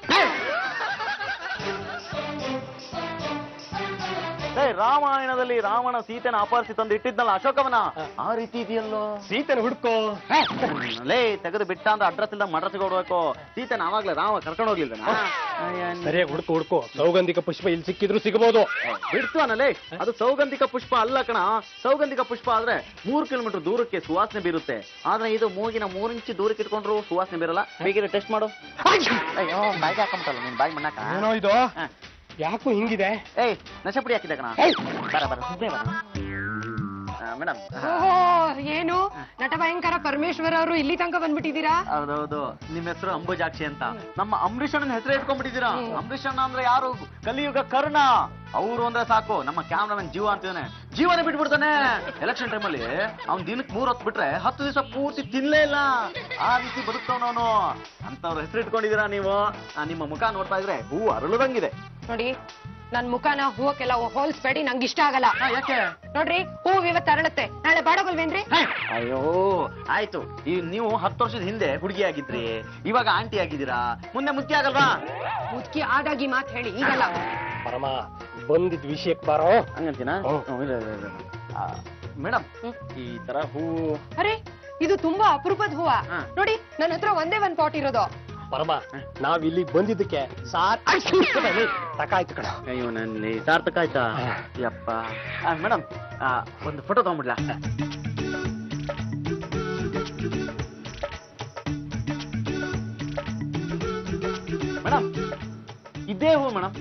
S3: ರಾಮಾಯಣದಲ್ಲಿ ರಾವಣ ಸೀತೆನ ಅಪಹರಿಸಿ ತಂದು ಇಟ್ಟಿದ್ನಲ್ಲ ಅಶೋಕವನ, ಆ ರೀತಿ ಇದೆಯಲ್ಲೋ.
S4: ಸೀತೆನ ಹುಡ್ಕೋ.
S3: ಲೇ ತೆಗೆದು ಬಿಟ್ಟ ಅಂದ್ರೆ ಅಡ್ರೆಸ್ ಇಲ್ಲ ಮಡ್ರೆಸ್ಗೆ ಹೊಡ್ಬೇಕು. ಸೀತೆನ ಆವಾಗ್ಲೇ ರಾಮ ಕರ್ಕೊಂಡು ಹೋಗ್ಲಿಲ್ಲ.
S4: ಸರಿಯಾಗಿ ಹುಡ್ಕೋ. ಸೌಗಂಧಿಕ ಪುಷ್ಪ ಇಲ್ಲಿ ಸಿಕ್ಕಿದ್ರು ಸಿಗಬಹುದು.
S3: ಬಿಡ್ತು ಅನ್ನಲೇ, ಅದು ಸೌಗಂಧಿಕ ಪುಷ್ಪ ಅಲ್ಲ ಕಣ. ಸೌಗಂಧಿಕ ಪುಷ್ಪ ಆದ್ರೆ 3 ಕಿಲೋಮೀಟರ್ ದೂರಕ್ಕೆ ಸುವಾಸನೆ ಬೀರುತ್ತೆ. ಆದ್ರೆ ಇದು ಮೂಗಿನ 3 ಇಂಚ್ ದೂರಕ್ಕೆ ಇಟ್ಕೊಂಡ್ರು ಸುವಾಸನೆ ಬೀರಲ್ಲ. ಬೇಕಿದ್ರೆ ಟೆಸ್ಟ್ ಮಾಡು. ಅಯ್ಯೋ ಬಾಯಿಗೆ ಹಾಕೊಂಬಿಟ್ಟಲ್ಲ ನೀನ್, ಬಾಯಿ ಮಣ್ಣಾಕ.
S4: ಏನೋ ಇದು ಯಾಕೋ ಹಿಂಗಿದೆ?
S3: ಏಯ್ ನಶೆ ಪುಡಿ ಹಾಕಿದೆ ಕಣ. ಬರ ಮೇಡಮ್.
S5: ಏನು ನಟ ಭಯಂಕರ ಪರಮೇಶ್ವರ್ ಅವರು ಇಲ್ಲಿ ತನಕ ಬಂದ್ಬಿಟ್ಟಿದ್ದೀರಾ?
S3: ಹೌದೌದು, ನಿಮ್ ಹೆಸರು ಅಂಬುಜಾಕ್ಷಿ ಅಂತ. ನಮ್ಮ ಅಂಬರೀಷ್ ಅಣ್ಣನ ಹೆಸರು ಇಟ್ಕೊಂಡ್ಬಿಟ್ಟಿದ್ದೀರಾ. ಅಂಬರೀಷ್ ಅಣ್ಣ ಅಂದ್ರೆ ಯಾರು? ಕಲಿಯುಗ ಕರ್ಣ. ಅವ್ರು ಅಂದ್ರೆ ಸಾಕು, ನಮ್ಮ ಕ್ಯಾಮ್ರಾಮನ್ ಜೀವ ಅಂತಿದ್ದಾನೆ, ಜೀವನ ಬಿಟ್ಬಿಡ್ತಾನೆ. ಎಲೆಕ್ಷನ್ ಟೈಮಲ್ಲಿ ಅವ್ನ್ ದಿನಕ್ಕೆ 3 ಹೊತ್ತು ಬಿಟ್ರೆ 10 ದಿವಸ ಪೂರ್ತಿ ತಿನ್ಲೇ ಇಲ್ಲ. ಆ ರೀತಿ ಬದುಕ್ತವನವನು. ಅಂತವ್ರ ಹೆಸರು ಇಟ್ಕೊಂಡಿದ್ದೀರಾ ನೀವು. ನಿಮ್ಮ ಮುಖ ನೋಡ್ತಾ ಇದ್ರೆ ಹೂ ಅರಳುದಂಗಿದೆ.
S5: ನೋಡಿ, ನನ್ ಮುಖನ ಹೂವಕ್ಕೆಲ್ಲ ಹೋಲ್ಸ್ಬೇಡಿ, ನಂಗೆ ಇಷ್ಟ ಆಗಲ್ಲ.
S3: ಯಾಕೆ?
S5: ನೋಡ್ರಿ, ಹೂವು ಇವತ್ತು ಅರಳುತ್ತೆ, ನಾಳೆ ಬಾಡೋಗಲ್ವೇನ್ರಿ?
S3: ಅಯ್ಯೋ ಆಯ್ತು, ನೀವು 10 ವರ್ಷದ ಹಿಂದೆ ಹುಡುಗಿ ಆಗಿದ್ರಿ, ಇವಾಗ ಆಂಟಿ ಆಗಿದ್ದೀರಾ, ಮುಂದೆ ಮುಖ್ಯ ಆಗಲ್ವಾ?
S5: ಮುದುಕಿ ಆದಾಗಿ ಮಾತು ಹೇಳಿ, ಈಗಲ್ಲ.
S4: ಪರಮ ಬಂದಿದ್ ವಿಷಯಕ್ಕೆ ಬಾರೋ.
S3: ಹಂಗಂತೀನ? ಮೇಡಮ್, ಈ ತರ ಹೂ.
S5: ಅರೆ, ಇದು ತುಂಬಾ ಅಪರೂಪದ ಹೂವ. ನೋಡಿ, ನನ್ನ ಹತ್ರ ಒಂದೇ ಒಂದ್ ಪಾಟ್ ಇರೋದು.
S4: ಪರಮ, ನಾವ್ ಇಲ್ಲಿ ಬಂದಿದ್ದಕ್ಕೆ ಸಾಕಾಯ್ತು ಕಣ.
S3: ಅಯ್ಯೋ ನಲ್ಲಿ ಸಾರ್ಥಕ ಆಯ್ತಾ? ಯಪ್ಪ. ಮೇಡಮ್, ಒಂದು ಫೋಟೋ ತಗೊಂಡ್ಬಿಡ್ಲಾ? ಮೇಡಮ್, ಇದೇ ಹೂ ಮೇಡಮ್,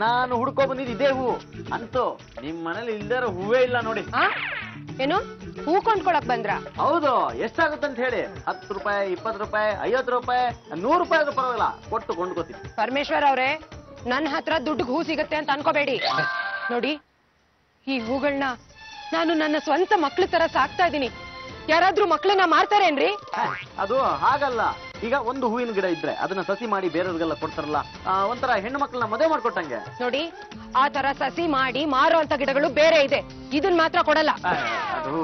S3: ನಾನು ಹುಡ್ಕೋ ಬಂದಿದ್ದು ಇದೇ ಹೂ. ಅಂತೂ ನಿಮ್ ಮನೇಲಿ ಇಲ್ದಾರ ಹೂವೇ ಇಲ್ಲ ನೋಡಿ.
S5: ಏನು ಹೂ ಕೊಂಡ್ಕೊಳಕ್ ಬಂದ್ರ?
S3: ಹೌದು. ಎಷ್ಟಾಗುತ್ತೆ ಅಂತ ಹೇಳಿ? 10 ರೂಪಾಯಿ, 20 ರೂಪಾಯಿ, 50 ರೂಪಾಯಿ, 100 ರೂಪಾಯಿ ಆದ್ರೂ ಪರವಾಗಿಲ್ಲ, ಕೊಟ್ಟು ಕೊಂಡ್ಕೋತೀನಿ.
S5: ಪರಮೇಶ್ವರ್ ಅವ್ರೆ, ನನ್ನ ಹತ್ರ ದುಡ್ಡು ಹೂ ಸಿಗತ್ತೆ ಅಂತ ಅನ್ಕೋಬೇಡಿ. ನೋಡಿ, ಈ ಹೂಗಳನ್ನ ನಾನು ನನ್ನ ಸ್ವಂತ ಮಕ್ಳ ತರ ಸಾಕ್ತಾ ಇದೀನಿ. ಯಾರಾದ್ರೂ ಮಕ್ಳನ್ನ ಮಾರ್ತಾರೇನ್ರಿ?
S3: ಅದು ಹಾಗಲ್ಲ. ಈಗ ಒಂದು ಹೂವಿನ ಗಿಡ ಇದ್ರೆ ಅದನ್ನ ಸಸಿ ಮಾಡಿ ಬೇರೆಯವ್ರಿಗೆಲ್ಲ ಕೊಡ್ತಾರಲ್ಲ, ಒಂಥರ ಹೆಣ್ಣು ಮಕ್ಕಳನ್ನ ಮದುವೆ ಮಾಡ್ಕೊಟ್ಟಂಗೆ.
S5: ನೋಡಿ, ಆ ತರ ಸಸಿ ಮಾಡಿ ಮಾರೋ ಅಂತ ಗಿಡಗಳು ಬೇರೆ ಇದೆ, ಇದನ್ ಮಾತ್ರ ಕೊಡಲ್ಲ.
S3: ಅದು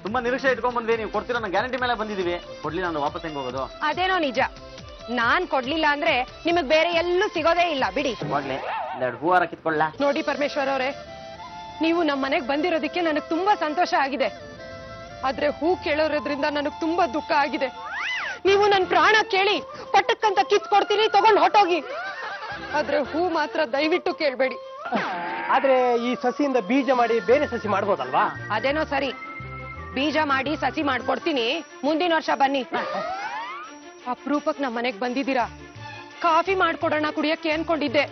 S3: ತುಂಬಾ ನಿರೀಕ್ಷೆ ಇಟ್ಕೊಂಡ್ ಬಂದ್ವಿ, ನೀವು ಕೊಡ್ತೀರ ಅನ್ನೋ ಗ್ಯಾರಂಟಿ ಮೇಲೆ ಬಂದಿದೀವಿ. ಕೊಡ್ಲಿಲ್ಲ ಅಂದ್ರೆ ವಾಪಸ್ ಹೆಂಗ್ ಹೋಗೋದು?
S5: ಅದೇನೋ ನಿಜ, ನಾನ್ ಕೊಡ್ಲಿಲ್ಲ ಅಂದ್ರೆ ನಿಮಗ್ ಬೇರೆ ಎಲ್ಲೂ ಸಿಗೋದೇ ಇಲ್ಲ, ಬಿಡಿ.
S3: ಹೋಗ್ಲಿ, 2 ಹೂವಾರ ಕಿತ್ಕೊಳ್ಳ.
S5: ನೋಡಿ ಪರಮೇಶ್ವರ್ ಅವರೇ, ನೀವು ನಮ್ಮ ಮನೆಗ್ ಬಂದಿರೋದಕ್ಕೆ ನನಗ್ ತುಂಬಾ ಸಂತೋಷ ಆಗಿದೆ. ಆದ್ರೆ ಹೂ ಕೇಳೋದ್ರಿಂದ ನನಗ್ ತುಂಬಾ ದುಃಖ ಆಗಿದೆ. ನೀವು ನನ್ ಪ್ರಾಣ ಕೇಳಿ ಪಟ್ಟಕ್ಕಂತ ಕಿತ್ಕೊಡ್ತೀರಿ, ತಗೊಂಡ್ ಹೊಟ್ಟೋಗಿ. ಆದ್ರೆ ಹೂ ಮಾತ್ರ ದಯವಿಟ್ಟು ಕೇಳ್ಬೇಡಿ.
S4: ಆದ್ರೆ ಈ ಸಸಿಯಿಂದ ಬೀಜ ಮಾಡಿ ಬೇರೆ ಸಸಿ ಮಾಡ್ಬೋದಲ್ವಾ?
S5: ಅದೇನೋ ಸರಿ, ಬೀಜ ಮಾಡಿ ಸಸಿ ಮಾಡ್ಕೊಡ್ತೀನಿ, ಮುಂದಿನ ವರ್ಷ ಬನ್ನಿ. ಅಪರೂಪಕ್ ನಮ್ ಮನೆಗ್ ಬಂದಿದ್ದೀರಾ, ಕಾಫಿ ಮಾಡ್ಕೊಡೋಣ ಕುಡಿಯಕ್ಕೆ ಅನ್ಕೊಂಡಿದ್ದೆ.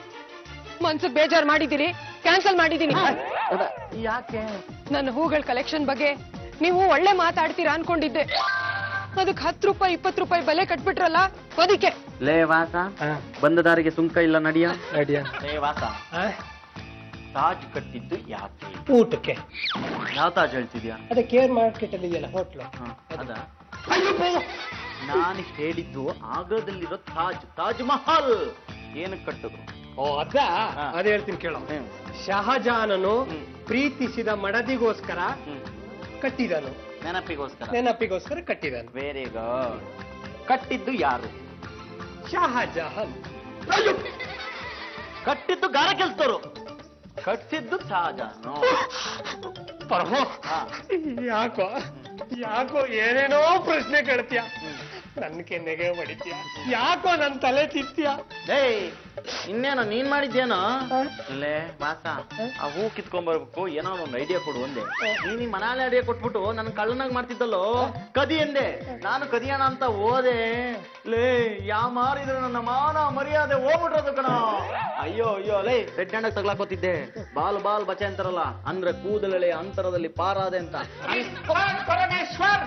S5: ಮನ್ಸಿಗೆ ಬೇಜಾರ್ ಮಾಡಿದ್ದೀರಿ, ಕ್ಯಾನ್ಸಲ್ ಮಾಡಿದೀನಿ.
S3: ಯಾಕೆ?
S5: ನನ್ನ ಹೂಗಳ ಕಲೆಕ್ಷನ್ ಬಗ್ಗೆ ನೀವು ಒಳ್ಳೆ ಮಾತಾಡ್ತೀರಾ ಅನ್ಕೊಂಡಿದ್ದೆ. ಅದಕ್ಕೆ 10 ರೂಪಾಯಿ 20 ರೂಪಾಯಿ ಬೆಲೆ ಕಟ್ಬಿಟ್ರಲ್ಲ, ಅದಕ್ಕೆ.
S3: ಲೇ ವಾಸ, ಬಂದ ದಾರಿಗೆ ಸುಂಕ ಇಲ್ಲ, ನಡಿಯ. ಲೇ ವಾಸ, ತಾಜ್ ಕಟ್ಟಿದ್ದು ಯಾಕೆ?
S4: ಊಟಕ್ಕೆ.
S3: ಯಾವ ತಾಜ್ ಹೇಳ್ತಿದ್ಯಾ?
S4: ಅದೇ ಕೇರ್ ಮಾರ್ಕೆಟ್ ಅಲ್ಲಿ ಇದೆಯಲ್ಲ ಹೋಟ್ಲು,
S3: ಅದ. ನಾನು ಹೇಳಿದ್ದು ಆಗ್ರಾದಲ್ಲಿರೋ ತಾಜ್, ತಾಜ್ ಮಹಲ್. ಏನಕ್ಕೆ ಕಟ್ಟಿದ್ರು?
S4: ಓ ಅದ ಹೇಳ್ತೀನಿ ಕೇಳೋ. ಶಹಜಾನನು ಪ್ರೀತಿಸಿದ ಮಡದಿಗೋಸ್ಕರ ಕಟ್ಟಿದನು. ನೆನಪಿಗೋಸ್ಕರ ಕಟ್ಟಿದನು.
S3: Very good. ಕಟ್ಟಿದ್ದು ಯಾರು?
S4: ಶಹಜಹಾನ್.
S3: ಕಟ್ಟಿದ್ದು ಗಾರ ಕೆಲ್ಸದವರು, ಕಟ್ಟಿದ್ದು ಶಹಜಾನ್.
S4: ಯಾಕೋ ಏನೇನೋ ಪ್ರಶ್ನೆ ಕೇಳ್ತೀಯ, ನನ್ ಕೆನ್ನೆಗೆ ಹೊಡಿತೀಯ, ಯಾಕೋ ನನ್ ತಲೆ ತಿತ್ತೀಯ?
S3: ಇನ್ನೇನೋ ನೀನ್ ಮಾಡಿದ್ಯೇನೋ. ಇಲ್ಲೇ ಮಾಸ, ಆ ಹೂ ಕಿತ್ಕೊಂಡ್ಬರ್ಬೇಕು, ಏನೋ ಒಂದು ಐಡಿಯಾ ಕೊಡು ಒಂದೇ. ನೀನ್ ಮನಾಲೆ ಐಡಿಯಾ ಕೊಟ್ಬಿಟ್ಟು ನನ್ ಕಳ್ಳನಾಗ್ ಮಾಡ್ತಿದ್ದಲ್ಲೋ, ಕದಿ ಎಂದೆ. ನಾನು ಕದಿಯೋಣ ಅಂತ ಹೋದೆ, ಲೇ ಮಾರಿದ್ರು ನನ್ನ ಮಾನ ಮರ್ಯಾದೆ ಹೋಗ್ಬಿಟ್ರದು ಕಣ. ಅಯ್ಯೋ ಲೇ ರೆಡ್ ಹ್ಯಾಂಡ್ ತಗ್ಲಾಕೋತಿದ್ದೆ. ಬಾಲ್ ಬಚೆ ಅಂತಾರಲ್ಲ, ಅಂದ್ರೆ ಕೂದಲೆಳೆ ಅಂತರದಲ್ಲಿ ಪಾರಾದೆ ಅಂತ.
S1: ಪರಮೇಶ್ವರ್,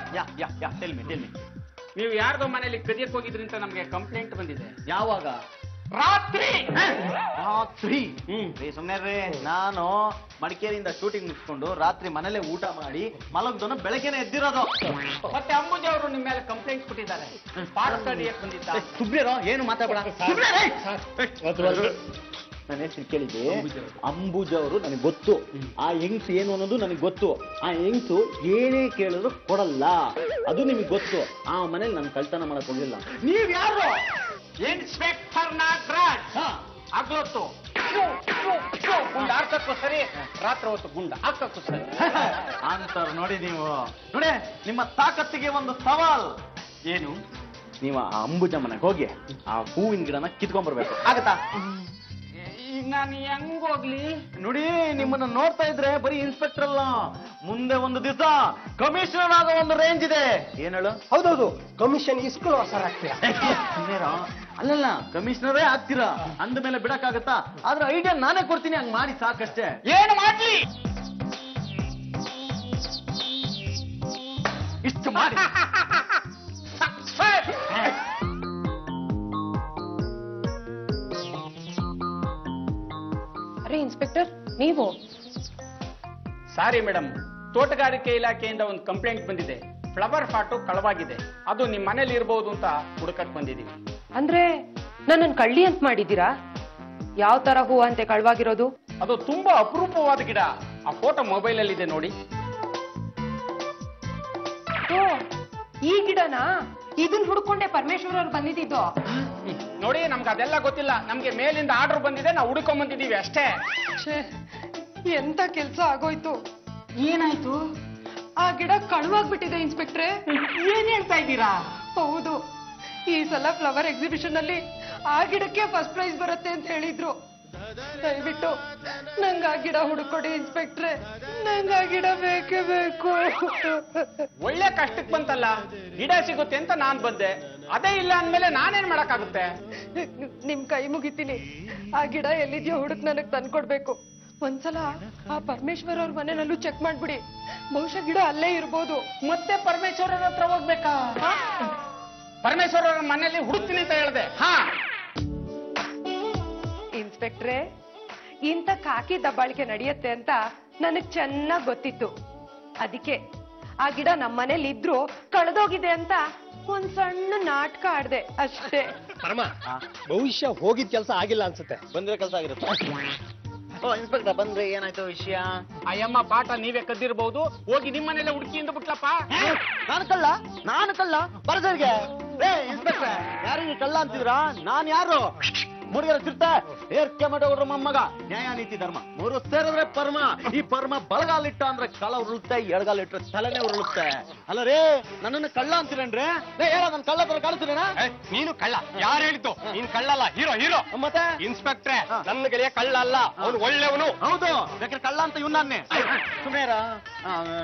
S3: ಟೆಲ್ ಮಿ
S1: ನೀವು ಯಾರ್ದೋ ಮನೇಲಿ ಕದಿಯಕ್ ಹೋಗಿದ್ರಿ ಅಂತ ನಮ್ಗೆ ಕಂಪ್ಲೇಂಟ್ ಬಂದಿದೆ.
S3: ಯಾವಾಗ?
S1: ರಾತ್ರಿ.
S3: ಸುಮ್ನೆ ರೀ, ನಾನು ಮಡಿಕೇರಿಯಿಂದ ಶೂಟಿಂಗ್ ಮುಗಿಸ್ಕೊಂಡು ರಾತ್ರಿ ಮನೇಲೆ ಊಟ ಮಾಡಿ ಮಲಗ್ದೋನ ಬೆಳಗ್ಗೆನೆ ಎದ್ದಿರೋದು.
S1: ಮತ್ತೆ ಅಂಬುಜ ಅವರು ನಿಮ್ಮ ಮೇಲೆ ಕಂಪ್ಲೇಂಟ್ ಕೊಟ್ಟಿದ್ದಾರೆ, ಪಾಠ ಕಡಿಯಕ್ ಬಂದಿದ್ದ.
S3: ಸುಬ್ರೇರೋ ಏನು ಮಾತಾಡ. ನಾನು ಹೇಳ್ತೀನಿ ಕೇಳಿದ್ದೆ, ಅಂಬುಜ ಅವರು ನನಗೆ ಗೊತ್ತು. ಆ ಹೆಂಗ್ಸ್ ಏನು ಅನ್ನೋದು ನನಗೆ ಗೊತ್ತು. ಆ ಹೆಂಗ್ಸು ಏನೇ ಕೇಳಿದ್ರು ಕೊಡಲ್ಲ, ಅದು ನಿಮಗೆ ಗೊತ್ತು. ಆ ಮನೇಲಿ ನಾನು ಕಳ್ತನ ಮಾಡಕ್ ಹೋಗಿಲ್ಲ.
S1: ನೀವ್ ಯಾರು? ಇನ್ಸ್ಪೆಕ್ಟರ್ ನಾಗರಾಜ್. ಆಗ್ಲೊತ್ತು ಗುಂಡ ಹಾಕಕ್ಕೂ ಸರಿ, ರಾತ್ರಿ ಹೊತ್ತು ಗುಂಡ ಹಾಕಕ್ಕೂ ಸರಿ
S3: ಅಂತಾರ ನೋಡಿ. ನೀವು ನೋಡಿ, ನಿಮ್ಮ ತಾಕತ್ತಿಗೆ ಒಂದು ಸವಾಲ್.
S1: ಏನು?
S3: ನೀವು ಆ ಅಂಬುಜ ಮನೆಗೆ ಹೋಗಿ ಆ ಹೂವಿನ ಗಿಡನ ಕಿತ್ಕೊಂಡ್ಬರ್ಬೇಕು. ಆಗತ್ತಾ?
S1: ಈಗ ನಾನು ಹೆಂಗ್ ಹೋಗ್ಲಿ?
S3: ನೋಡಿ, ನಿಮ್ಮನ್ನ ನೋಡ್ತಾ ಇದ್ರೆ ಬರೀ ಇನ್ಸ್ಪೆಕ್ಟರ್ ಅಲ್ಲ, ಮುಂದೆ ಒಂದು ದಿವಸ ಕಮಿಷನರ್ ಆಗೋ ಒಂದು ರೇಂಜ್ ಇದೆ. ಏನ್ ಹೇಳು?
S4: ಹೌದೌದು, ಕಮಿಷನ್ ಇಸ್ಕೊಳ್ಳೋ ಸರ್ ಆಗ್ತೀರಾ?
S3: ಅಲ್ಲಲ್ಲ, ಕಮಿಷನರೇ ಆಗ್ತೀರಾ ಅಂದ ಮೇಲೆ ಬಿಡಕ್ಕಾಗತ್ತಾ? ಆದ್ರೆ ಐಡಿಯಾ ನಾನೇ ಕೊಡ್ತೀನಿ, ಹಂಗ್ ಮಾಡಿ ಸಾಕಷ್ಟೇ.
S1: ಏನು ಮಾಡ್ಲಿ?
S3: ಇಷ್ಟು ಮಾಡಿ
S5: ಇನ್ಸ್ಪೆಕ್ಟರ್, ನೀವು?
S1: ಸಾರಿ ಮೇಡಮ್, ತೋಟಗಾರಿಕೆ ಇಲಾಖೆಯಿಂದ ಒಂದು ಕಂಪ್ಲೇಂಟ್ ಬಂದಿದೆ. ಫ್ಲವರ್ ಪಾಟು ಕಳವಾಗಿದೆ, ಅದು ನಿಮ್ ಮನೇಲಿ ಇರಬಹುದು ಅಂತ ಹುಡುಕಕ್ ಬಂದಿದೀವಿ.
S5: ಅಂದ್ರೆ ನನ್ನನ್ನು ಕಳ್ಳಿ ಅಂತ ಮಾಡಿದ್ದೀರಾ? ಯಾವ ತರ ಹೂ ಅಂತೆ ಕಳವಾಗಿರೋದು?
S1: ಅದು ತುಂಬಾ ಅಪರೂಪವಾದ ಗಿಡ. ಆ ಫೋಟೋ ಮೊಬೈಲ್ ಅಲ್ಲಿ ಇದೆ ನೋಡಿ.
S5: ಓ, ಈ ಗಿಡನಾ? ಇದನ್ನ ಹುಡ್ಕೊಂಡೆ ಪರಮೇಶ್ವರ್ ಅವ್ರು ಬಂದಿದ್ದು.
S1: ನೋಡಿ, ನಮ್ಗೆ ಅದೆಲ್ಲ ಗೊತ್ತಿಲ್ಲ. ನಮ್ಗೆ ಮೇಲಿಂದ ಆರ್ಡರ್ ಬಂದಿದೆ, ನಾವು ಹುಡುಕೊಂಡ್ ಬಂದಿದೀವಿ ಅಷ್ಟೇ.
S5: ಎಂತ ಕೆಲ್ಸ ಆಗೋಯ್ತು.
S1: ಏನಾಯ್ತು?
S5: ಆ ಗಿಡ ಕಳುವಾಗ್ಬಿಟ್ಟಿದೆ ಇನ್ಸ್ಪೆಕ್ಟ್ರೆ.
S1: ಏನ್ ಹೇಳ್ತಾ ಇದ್ದೀರಾ?
S5: ಹೌದು, ಈ ಸಲ ಫ್ಲವರ್ ಎಕ್ಸಿಬಿಷನ್ ಅಲ್ಲಿ ಆ ಗಿಡಕ್ಕೆ ಫಸ್ಟ್ ಪ್ರೈಸ್ ಬರುತ್ತೆ ಅಂತ ಹೇಳಿದ್ರು. ದಯವಿಟ್ಟು ನಂಗ ಆ ಗಿಡ ಹುಡುಕೊಡಿ ಇನ್ಸ್ಪೆಕ್ಟ್ರೆ, ನಂಗ ಆ ಗಿಡ ಬೇಕೇ ಬೇಕು.
S1: ಒಳ್ಳೆ ಕಷ್ಟಕ್ಕೆ ಬಂತಲ್ಲ, ಗಿಡ ಸಿಗುತ್ತೆ ಅಂತ ನಾನ್ ಬಂದೆ. ಅದೇ ಇಲ್ಲ ಅಂದ್ಮೇಲೆ ನಾನೇನ್ ಮಾಡಕ್ಕಾಗುತ್ತೆ?
S5: ನಿಮ್ ಕೈ ಮುಗಿತೀನಿ, ಆ ಗಿಡ ಎಲ್ಲಿದ್ಯೋ ಹುಡುಕ್ ನನಗ್ ತಂದ್ಕೊಡ್ಬೇಕು. ಒಂದ್ಸಲ ಆ ಪರಮೇಶ್ವರ್ ಅವ್ರ ಮನೆಯಲ್ಲೂ ಚೆಕ್ ಮಾಡ್ಬಿಡಿ, ಬಹುಶಃ ಗಿಡ ಅಲ್ಲೇ ಇರ್ಬೋದು.
S1: ಮತ್ತೆ ಪರಮೇಶ್ವರ ಹತ್ರ ಹೋಗ್ಬೇಕಾ? ಪರಮೇಶ್ವರ ಅವ್ರ ಮನೆಯಲ್ಲಿ ಹುಡುಕ್ತೀನಿ ಅಂತ ಹೇಳ್ದೆ. ಹಾ
S5: ಇನ್ಸ್ಪೆಕ್ಟ್ರೆ, ಇಂಥ ಕಾಕಿ ದಬ್ಬಾಳಿಕೆ ನಡೆಯುತ್ತೆ ಅಂತ ನನಗ್ ಚೆನ್ನಾಗ್ ಗೊತ್ತಿತ್ತು. ಅದಕ್ಕೆ ಆ ಗಿಡ ನಮ್ಮ ಮನೇಲಿ ಇದ್ರು ಕಳೆದೋಗಿದೆ ಅಂತ ಒಂದ್ ಸಣ್ಣ ನಾಟಕ ಆಡ್ದೆ ಅಷ್ಟೇ.
S4: ಪರಮ, ಭವಿಷ್ಯ ಹೋಗಿದ್ ಕೆಲಸ ಆಗಿಲ್ಲ ಅನ್ಸುತ್ತೆ,
S3: ಬಂದಿರೋ ಕೆಲಸ ಆಗಿರುತ್ತೆ. ಓ ಇನ್ಸ್ಪೆಕ್ಟರ್ ಬಂದ್ರೆ ಏನಾಯ್ತು ವಿಷಯ?
S1: ಅಯ್ಯಮ್ಮ ಪಾಠ ನೀವೇ ಕದ್ದಿರ್ಬಹುದು, ಹೋಗಿ ನಿಮ್ಮನೆಲ್ಲ ಹುಡುಕಿ ಅಂತ ಬಿಟ್ಲಪ್ಪ.
S3: ನಾನು ಕಳ್ಳ ಬರದವ್ರಿಗೆ. ಇನ್ಸ್ಪೆಕ್ಟರ್, ಯಾರಿಗೆ ಕಳ್ಳ ಅಂತಿದ್ರಾ? ನಾನ್ ಯಾರು? ಮೂಡಿಗೆರೆ ಚಿರ್ತೆ ಏರ್ಕೆ ಮಾಡೋರು ಮೊಮ್ಮಗ. ನ್ಯಾಯ ನೀತಿ ಧರ್ಮ ಮೂರು ಸೇರಿದ್ರೆ ಪರ್ಮ. ಈ ಪರ್ಮ ಬಲಗಾಲಿಟ್ಟ ಅಂದ್ರೆ ಕಾಲ ಉರುಳುತ್ತೆ, ಎಡಗಾಲಿಟ್ರೆ ತಲೆನೇ ಉರುಳುತ್ತೆ. ಅಲ್ಲ ರೇ, ನನ್ನನ್ನು ಕಳ್ಳ ಅಂತೀರೇನ್ರಿ? ಹೇಳ, ನನ್ ಕಳ್ಳ ತರ ಕಾಣಿಸ್ತೀರೇನ?
S4: ನೀನು ಕಳ್ಳ? ಯಾರು ಹೇಳಿದ್ದು? ನೀನ್ ಕಳ್ಳಲ್ಲ, ಹೀರೋ.
S3: ಮತ್ತೆ
S4: ಇನ್ಸ್ಪೆಕ್ಟ್ರೆ, ನನ್ನ ಗೆಳೆಯ ಕಳ್ಳ ಅಲ್ಲ, ಅವನು ಒಳ್ಳೆಯವನು.
S3: ಹೌದು, ಬೇಕಾದ್ರೆ ಕಳ್ಳ ಅಂತ ಇವನ್ನೇ ಸುಮೇರ.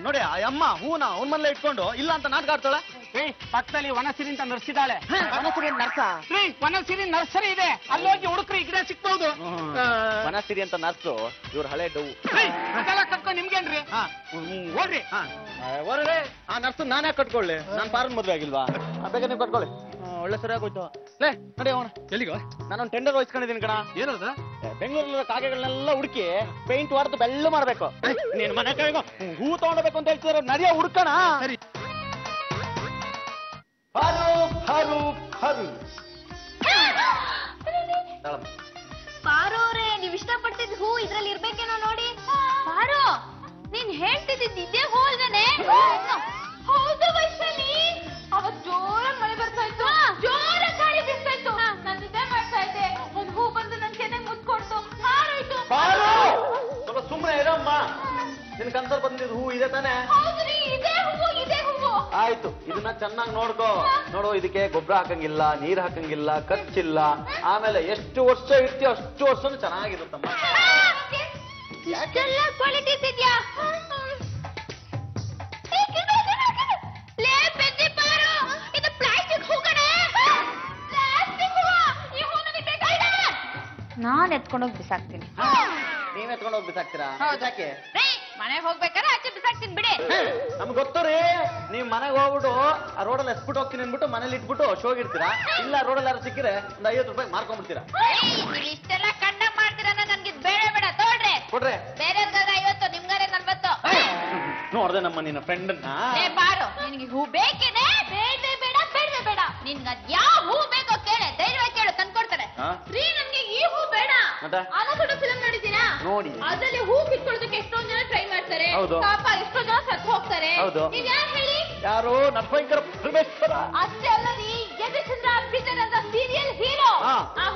S3: ನೋಡಿ, ಆ ಅಮ್ಮ ಹೂನ ಅವನ ಮನೇಲೆ ಇಟ್ಕೊಂಡು ಇಲ್ಲ ಅಂತ ನಾಟಕ ಆಡ್ತಾಳೆ.
S1: ಪಕ್ಕದಲ್ಲಿ ವನಸಿರಿ ಅಂತ ನರ್ಸಿದಾಳೆ.
S3: ನರ್ಸ?
S1: ವನಸಿರಿ ನರ್ಸರಿ ಇದೆ, ಅಲ್ಲೋಗಿ ಹುಡುಕ್ರಿ, ಗಿಡ ಸಿಕ್ಬಹುದು.
S3: ವನಸಿರಿ ಅಂತ ನರ್ಸು, ಇವ್ರ ಹಳೆ ಡೌ.
S1: ಅದೆಲ್ಲ ಕಟ್ಕೊಂಡು ನಿಮ್ಗೇನ್ರಿ?
S3: ಓಡ್ರಿ ಹೊರಡ್ರಿ. ಆ ನರ್ಸ್ ನಾನೇ ಕಟ್ಕೊಳ್ಳಿ, ನಾನ್ ಪಾರನ್ ಮದ್ವೆ ಆಗಿಲ್ವಾ? ಬೇಗ ನೀವು ಕಟ್ಕೊಳ್ಳಿ. ಒಳ್ಳೆ ಸರಿಯಾಗೋಯ್ತು. ಲೇ ನೋಡಿ, ಅವನ
S4: ಎಲ್ಲಿಗೋ?
S3: ನಾನೊಂದು ಟೆಂಡರ್ ವಹಿಸ್ಕೊಂಡಿದ್ದೀನಿ ಕಣ.
S4: ಏನದ?
S3: ಬೆಂಗಳೂರಲ್ಲಿರೋ ಕಾಗೆಗಳನ್ನೆಲ್ಲ ಹುಡುಕಿ ಪೇಂಟ್ ಹೊಡೆದು ಬೆಳ್ಳು ಮಾಡ್ಬೇಕು. ನೀನ್ ಮನೆ ಕೈಗೋ ಹೂ ತಗೊಂಡ್ಬೇಕು ಅಂತ ಹೇಳ್ತಿದ್ರು, ನಡಿಯೋ ಹುಡ್ಕಣ. ಹರು ಹರು ಹರು
S2: ನೀನ್ ಹೇಳ್ತಿದ್ದಿದ್ದು ಇದೇ ಹೂ ಅಲ್ವೇನೆ? ಹೌದು ವೈಶಾಲಿ, ಅವತ್ ಜೋರಾಗಿ ಮಳೆ ಬರ್ತಾ ಇತ್ತು, ಜೋರಾಗಿ ಗಾಳಿ ಬೀಸ್ತಾ ಇತ್ತು. ನಾನು ಇದೇ ಮಾಡ್ತಾ ಇದ್ದೆ, ಒಂದ್ ಹೂ ಬಂದು ನನ್ ಕೆನ್ನೆಗೆ ಮುತ್ಕೊಡ್ತು, ಹಾರೋಯ್ತು.
S3: ಸ್ವಲ್ಪ ಸುಮ್ಮನೆ ಇರಮ್ಮ. ನಿನ್ ಕನ್ಸಲ್ ಬಂದಿದ್ದು ಹೂ ಇದೆ ತಾನೆ?
S2: ಹೌದ್ರಿ, ಇದೇ ಹೂವು, ಇದೇ ಹೂವು.
S3: ಆಯ್ತು, ಇದನ್ನ ಚೆನ್ನಾಗಿ ನೋಡ್ಕೋ. ನೋಡು, ಇದಕ್ಕೆ ಗೊಬ್ಬರ ಹಾಕಂಗಿಲ್ಲ, ನೀರ್ ಹಾಕಂಗಿಲ್ಲ, ಖರ್ಚಿಲ್ಲ. ಆಮೇಲೆ ಎಷ್ಟು ವರ್ಷ ಇರ್ತೀಯೋ ಅಷ್ಟು ವರ್ಷನೂ ಚೆನ್ನಾಗಿರುತ್ತಮ್ಮ.
S2: ಇಷ್ಟೆಲ್ಲ ಕ್ವಾಲಿಟೀಸ್ ಇದೆಯಾ? ಇದು ಪ್ಲಾಸ್ಟಿಕ್ ಹೂ ಕಣೆ. ಪ್ಲಾಸ್ಟಿಕ್ ಹೂವ? ಈ ಹೂ ನನಗೆ ಬೇಕಾಗಿಲ್ಲ.
S6: ನಾನ್ ಎತ್ಕೊಂಡೋಗಿ ಬಿಸಾಕ್ತೀನಿ.
S3: ನೀವ್ ಎತ್ಕೊಂಡು ಹೋಗಿ ಬಿಸಾಕ್ತೀರಾ? ಯಾಕೆ?
S2: ಮನೆಗೆ ಹೋಗ್ಬೇಕಾದ್ರೆ ಆಚೆ ಬಿಸಾಕ್ತೀನಿ ಬಿಡಿ.
S3: ನಮ್ಗೆ ಗೊತ್ತು ರೀ, ನೀವ್ ಮನೆಗೆ ಹೋಗ್ಬಿಟ್ಟು ಆ ರೋಡಲ್ಲಿ ಎಸ್ಬಿಟ್ಟು ಹೋಗ್ತೀನಿ ಅನ್ಬಿಟ್ಟು ಮನೇಲಿ ಇಟ್ಬಿಟ್ಟು ಶೋಗಿಡ್ತೀರಾ. ಇಲ್ಲ ರೋಡಲ್ಲಿ ಯಾರು ಸಿಕ್ಕಿದ್ರೆ ಒಂದು 50 ರೂಪಾಯಿ ಮಾರ್ಕೊಂಡ್ಬಿಡ್ತೀರಾ.
S2: ನೀವು ಇಷ್ಟೆಲ್ಲ ಕಂಡ ಮಾಡ್ತೀರಾ, ನನ್ಗೆ ಬೇಡ ಬೇಡ ತಗೊಳ್ರಿ.
S3: ಕೊಡ್ರೆ
S2: ಬೇರೆ 50, ನಿಮ್ಗಾರೆ 40.
S3: ನೋಡ್ದೆ ನಮ್ಮ ನಿನ್ನ ಫ್ರೆಂಡನ್ನ.
S2: ಬಾರೋ, ನಿನ್ಗೆ ಹೂ ಬೇಕೇನೆ? ಬೇಡವೇ ಬೇಡ, ಬೇಡವೇ ಬೇಡ. ನಿನ್ಗೆ ಅದ್ ಯಾವ ಹೂ ಬೇಕೋ ಕೇಳೆ, ಧೈರ್ಯವಾಗಿ ಕೇಳು, ತಂದ್ಕೊಡ್ತಾರೆ. ರೀ, ನನ್ಗೆ ಈ ಹೂ ಬೇಡ.
S3: ಮತ್ತೆ?
S2: ಅನಸುಡು ಫಿಲ್ಮ್ ನೋಡಿದ್ದೀರಾ?
S3: ನೋಡಿ.
S2: ಅದ್ರಲ್ಲಿ ಹೂ ಕಿತ್ಕೊಳ್ಳೋದಕ್ಕೆ ಎಷ್ಟೊಂದ್ ಜನ ಟ್ರೈ ಮಾಡ್ತಾರೆ.
S3: ಹೌದು.
S2: ಪಾಪ ಎಷ್ಟೋ ಜನ ಸತ್ತು ಹೋಗ್ತಾರೆ.
S3: ಹೌದು.
S2: ನೀವ್ ಯಾರು ಹೇಳಿ?
S3: ಯಾರು? ನಟಭಯಂಕರ ಪರಮೇಶ್ವರ.
S2: ಅಷ್ಟೇ ಅಲ್ಲ ರೀ, ಯದುಚಂದ್ರ ಪಿತರ್ ಅಂತ ಸೀರಿಯಲ್ ಹೀರೋ.
S3: ಹಾ.
S2: ಆ